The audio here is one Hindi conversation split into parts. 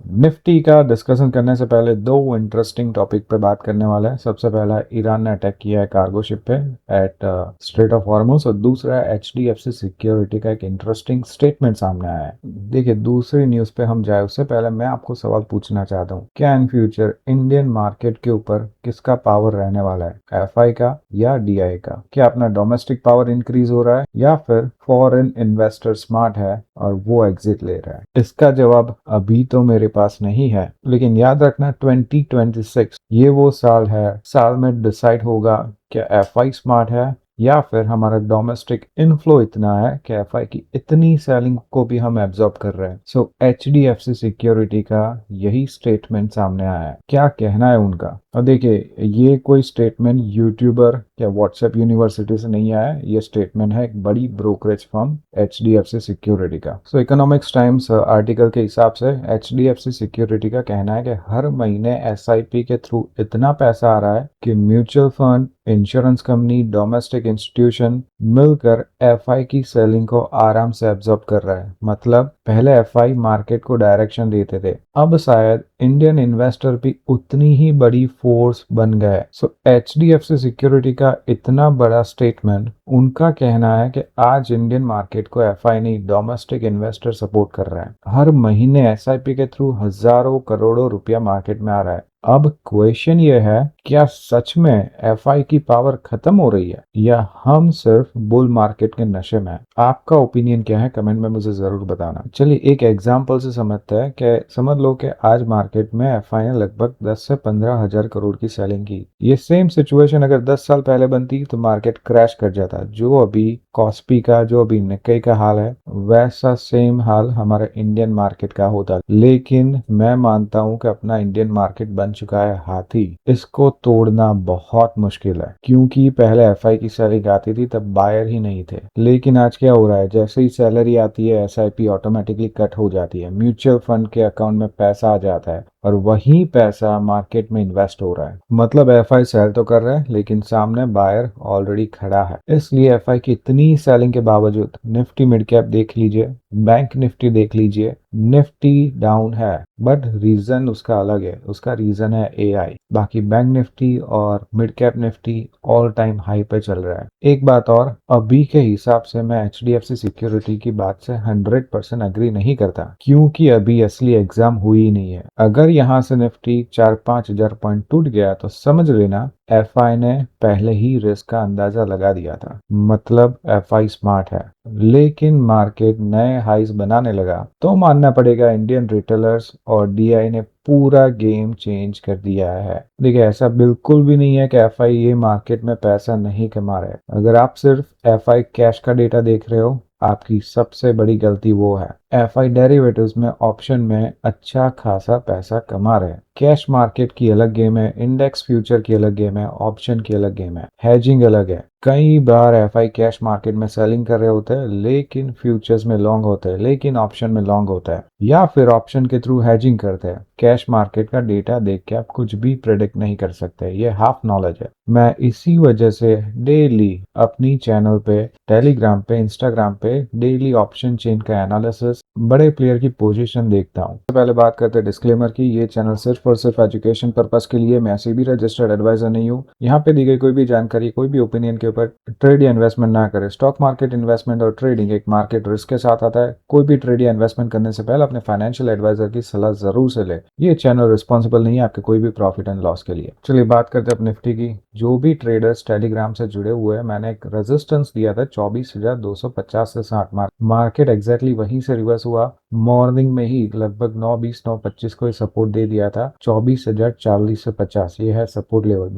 निफ्टी का डिस्कशन करने से पहले दो इंटरेस्टिंग टॉपिक पे बात करने वाला है। सबसे पहला ईरान ने अटैक किया है कार्गो शिप पे एट स्ट्रेट ऑफ हॉर्मुज, और दूसरा एचडीएफसी सिक्योरिटी का एक इंटरेस्टिंग स्टेटमेंट सामने आया है। देखिए, दूसरी न्यूज पे हम जाए उससे पहले मैं आपको सवाल पूछना चाहता हूँ, क्या इन फ्यूचर इंडियन मार्केट के ऊपर किसका पावर रहने वाला है, एफआई का या डीआई का? क्या अपना डोमेस्टिक पावर इंक्रीज हो रहा है या फिर फॉरेन इन्वेस्टर स्मार्ट है और वो एग्जिट ले रहा है? इसका जवाब अभी तो मेरे पास नहीं है, लेकिन याद रखना 2026 ये वो साल है, साल में डिसाइड होगा क्या एफआई स्मार्ट है या फिर हमारा डोमेस्टिक इनफ्लो इतना है कि एफआई की इतनी सेलिंग को भी हम एब्जॉर्ब कर रहे हैं। सो एचडीएफसी सिक्योरिटी का यही स्टेटमेंट सामने आया है। क्या कहना है उनका? और देखिए, ये कोई स्टेटमेंट यूट्यूबर या व्हाट्सएप यूनिवर्सिटी से नहीं आया है, ये स्टेटमेंट है एक बड़ी ब्रोकरेज फर्म एचडीएफसी सिक्योरिटी का। सो इकोनॉमिक्स टाइम्स आर्टिकल के हिसाब से एचडीएफसी सिक्योरिटी का कहना है कि हर महीने एसआईपी के थ्रू इतना पैसा आ रहा है कि mutual fund, insurance company, domestic institution मिलकर एफआई की सेलिंग को आराम से एब्जॉर्ब कर रहा है। मतलब पहले एफआई मार्केट को डायरेक्शन देते थे, अब शायद इंडियन इन्वेस्टर भी उतनी ही बड़ी फोर्स बन गए है। सो एचडीएफसी सिक्योरिटी का इतना बड़ा स्टेटमेंट, उनका कहना है कि आज इंडियन मार्केट को एफआई नहीं, डोमेस्टिक इन्वेस्टर सपोर्ट कर रहा है। हर महीने एसआईपी के थ्रू हजारों करोड़ों रुपया मार्केट में आ रहा है। अब क्वेश्चन ये है, क्या सच में एफआई की पावर खत्म हो रही है या हम सिर्फ बुल मार्केट के नशे में हैं? आपका ओपिनियन क्या है, कमेंट में मुझे जरूर बताना। चलिए एक एग्जांपल से समझते हैं कि समझ लो कि आज मार्केट में एफआई ने लगभग 10 से 15 हजार करोड़ की सेलिंग की। ये सेम सिचुएशन अगर 10 साल पहले बनती तो मार्केट क्रैश कर जाता। जो अभी कॉस्पी का, जो अभी निक्केई का हाल है, वैसा सेम हाल हमारे इंडियन मार्केट का होता। लेकिन मैं मानता हूं कि अपना इंडियन मार्केट बन चुका है हाथी, इसको तोड़ना बहुत मुश्किल है। क्योंकि पहले एफआई की सैलरी आती थी तब बायर ही नहीं थे, लेकिन आज क्या हो रहा है, जैसे ही सैलरी आती है एसआईपी ऑटोमेटिकली कट हो जाती है, म्यूचुअल फंड के अकाउंट में पैसा आ जाता है और वही पैसा मार्केट में इन्वेस्ट हो रहा है। मतलब एफआई सेल तो कर रहा है लेकिन सामने बायर ऑलरेडी खड़ा है। इसलिए एफआई की इतनी सेलिंग के बावजूद निफ्टी मिड कैप देख लीजिए, बैंक निफ्टी देख लीजिए, निफ्टी डाउन है। बट रीजन उसका अलग है, उसका रीजन है एआई। बाकी बैंक निफ्टी और mid cap Nifty all time high पे चल रहा है। एक बात और, अभी के हिसाब से मैं एचडीएफसी सिक्योरिटी की बात से 100% अग्री नहीं करता, क्योंकि अभी असली एग्जाम हुई ही नहीं है। अगर यहाँ से निफ्टी 4-5 हजार पॉइंट टूट गया तो समझ लेना एफआई ने पहले ही रिस्क का अंदाजा लगा दिया था। मतलब एफआई स्मार्ट है। लेकिन मार्केट नए हाइज बनाने लगा तो मानना पड़ेगा इंडियन रिटेलर्स और डीआई ने पूरा गेम चेंज कर दिया है। देखिए, ऐसा बिल्कुल भी नहीं है कि एफआई ये मार्केट में पैसा नहीं कमा रहे। अगर आप सिर्फ एफआई कैश का डेटा देख रहे हो, आपकी सबसे बड़ी गलती वो है। एफआई डेरिवेटिव्स में, ऑप्शन में अच्छा खासा पैसा कमा रहे हैं। कैश मार्केट की अलग गेम है, इंडेक्स फ्यूचर की अलग गेम है, ऑप्शन की अलग गेम है, हेजिंग अलग है। कई बार एफआई कैश मार्केट में सेलिंग कर रहे होते हैं लेकिन फ्यूचर्स में लॉन्ग होते हैं, लेकिन ऑप्शन में लॉन्ग होता है, या फिर ऑप्शन के थ्रू हेजिंग करते हैं। कैश मार्केट का डेटा देख के आप कुछ भी प्रेडिक्ट नहीं कर सकते, ये हाफ नॉलेज है। मैं इसी वजह से डेली अपनी चैनल पे, टेलीग्राम पे, इंस्टाग्राम पे डेली ऑप्शन चेन का एनालिसिस, बड़े प्लेयर की पोजीशन देखता हूँ। पहले बात करते हैं डिस्क्लेमर की। ये चैनल सिर्फ और सिर्फ एजुकेशन पर्पस के लिए, मैं भी रजिस्टर्ड एडवाइजर नहीं हूँ। यहाँ पे दी गई कोई भी जानकारी, कोई भी ओपिनियन के ऊपर ट्रेड या इन्वेस्टमेंट ना करें। स्टॉक मार्केट इन्वेस्टमेंट और ट्रेडिंग एक मार्केट रिस्क के साथ आता है। कोई भी ट्रेड या इन्वेस्टमेंट करने से पहले अपने फाइनेंशियल एडवाइजर की सलाह जरूर से ले। ये चैनल रिस्पॉन्सिबल नहीं है आपके कोई भी प्रॉफिट एंड लॉस के लिए। चलिए बात करते हैं निफ्टी की। जो भी ट्रेडर्स टेलीग्राम से जुड़े हुए हैं, मैंने एक रेजिस्टेंस दिया था 24,250 से 60। मार्केट एग्जैक्टली वहीं से रिवर्स हुआ। मॉर्निंग में ही लगभग 9:20 9:25 को सपोर्ट दे दिया था 24,040 से 50। ये है सपोर्ट लेवल।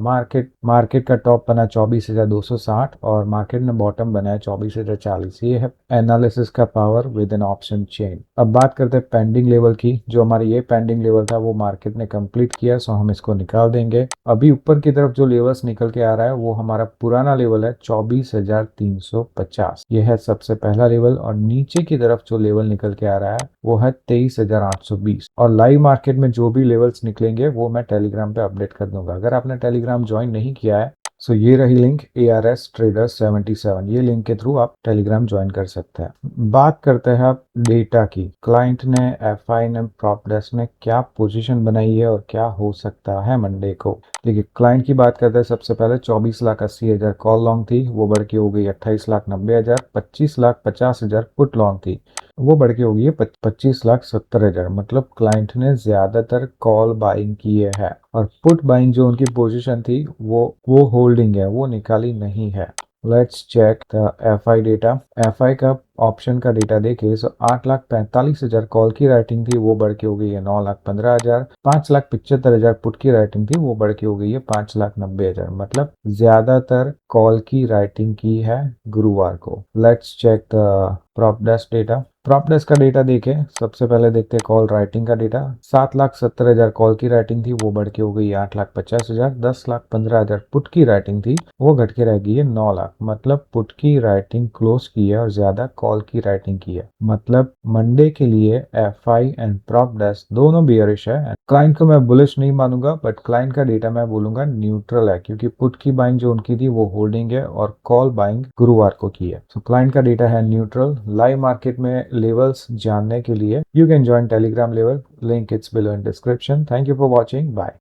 मार्केट का टॉप बना 24,260 और मार्केट ने बॉटम बनाया 24,040। ये है एनालिसिस का power with an option chain. अब बात करते हैं पेंडिंग लेवल की। जो हमारा ये पेंडिंग लेवल था वो मार्केट ने कंप्लीट किया, सो हम इसको निकाल देंगे। अभी ऊपर की तरफ जो लेवल्स निकल के आ रहा है वो हमारा पुराना लेवल है 24,350। ये है सबसे पहला लेवल। और नीचे की तरफ जो लेवल निकल के आ रहा है वो है 23,820। और लाइव मार्केट में जो भी लेवल्स निकलेंगे वो मैं टेलीग्राम पे अपडेट कर दूंगा। अगर आपने टेलीग्राम ज्वाइन नहीं किया है सो ये रही लिंक ARS ट्रेडर 77, ये लिंक के थ्रू आप टेलीग्राम ज्वाइन कर सकते हैं। बात करते हैं आप डेटा की। क्लाइंट ने, FI ने, प्रॉप डेस्क ने क्या पोजीशन बनाई है और क्या हो सकता है मंडे को। देखिए क्लाइंट की बात करते हैं, सबसे पहले 24,80,000 कॉल लॉन्ग थी, वो बढ़ के हो गई 28,90,000। 25,50,000 पुट लॉन्ग थी, वो बढ़ के हो गई है 25,70,000। मतलब क्लाइंट ने ज्यादातर कॉल बाइंग किए है और पुट बाइंग जो उनकी पोजीशन थी वो होल्डिंग है, वो निकाली नहीं है। Let's check the FI data. FI का ऑप्शन का डेटा देखे तो 8,45,000 कॉल की राइटिंग थी, वो बढ़ के हो गई है 9,15,000। 5,75,000 पुट की राइटिंग थी, वो बढ़ के हो गई है 5,90,000। मतलब ज्यादातर कॉल की राइटिंग की है गुरुवार को। Let's check the prop desk data. Prop desk का डेटा देखें, सबसे पहले देखते हैं कॉल राइटिंग का डेटा। 7,70,000 कॉल की राइटिंग थी, वो बढ़ के हो गई 8,50,000। 10,15,000 पुट की राइटिंग थी, वो घट के रह गई है 9 लाख। मतलब पुट की राइटिंग क्लोज की है और ज्यादा कॉल की राइटिंग की है। मतलब मंडे के लिए FI एंड प्रॉप डेस्क दोनों बियरिश है। क्लाइंट को मैं बुलिश नहीं मानूंगा, बट क्लाइंट का डेटा मैं बोलूंगा न्यूट्रल है, क्योंकि पुट की बाइंग जो उनकी थी वो होल्डिंग है और कॉल बाइंग गुरुवार को की है। सो क्लाइंट का डेटा है न्यूट्रल। लाइव मार्केट में लेवल्स जानने के लिए you can join Telegram level, link it's below in description. Thank you for watching, bye.